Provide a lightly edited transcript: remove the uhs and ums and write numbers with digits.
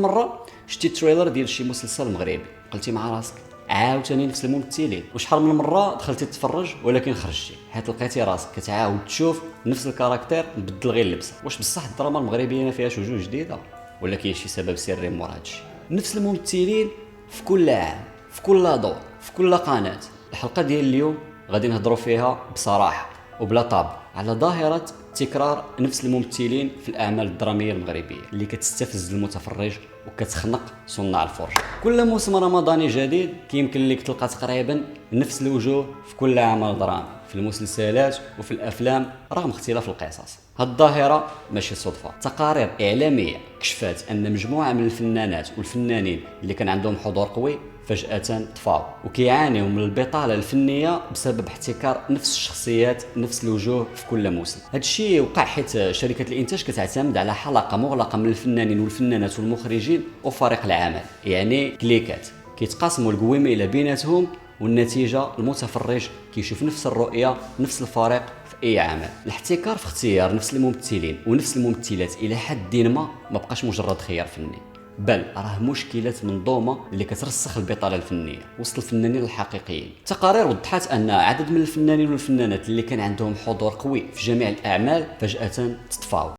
مرة شتي تريلر ديال شي مسلسل مغربي قلتي مع راسك عاوتاني نفس الممثلين، وشحال من مرة دخلتي تتفرج ولكن خرجتي حيت لقيتي راسك كتعاود تشوف نفس الكاركتير مبدل غير اللبسه. واش بصح الدراما المغربيه فيها شي وجوه جديده ولا كاين شي سبب سري مورا هادشي؟ نفس الممثلين في كل عام، في كل دور، في كل قناه. الحلقه ديال اليوم غادي نهضروا فيها بصراحه وبلا طاب على ظاهره تكرار نفس الممثلين في الاعمال الدراميه المغربيه اللي كتستفز المتفرج وكتخنق صناع الفرجه. كل موسم رمضاني جديد كيمكن لك تلقى تقريبا نفس الوجوه في كل عمل درامي في المسلسلات وفي الافلام رغم اختلاف القصص. هاد الظاهره ماشي صدفه، تقارير اعلاميه كشفت ان مجموعه من الفنانات والفنانين اللي كان عندهم حضور قوي فجأة طفاو وكيعانيوا من البطالة الفنية بسبب احتكار نفس الشخصيات نفس الوجوه في كل موسم. هذا الشيء وقع حيت شركة الإنتاج كتعتمد على حلقة مغلقة من الفنانين والفنانات والمخرجين وفريق العمل، يعني كليكات كيتقاسموا القويمة بيناتهم، والنتيجة المتفرج كيشوف نفس الرؤية نفس الفريق في اي عمل. الاحتكار في اختيار نفس الممثلين ونفس الممثلات الى حد ما بقاش مجرد خيار فني، بل راه مشكلة منظومة اللي كترسخ البطالة الفنية وسط الفنانين الحقيقيين. تقارير وضحت أن عدد من الفنانين والفنانات اللي كان عندهم حضور قوي في جميع الأعمال فجأة تطفاو.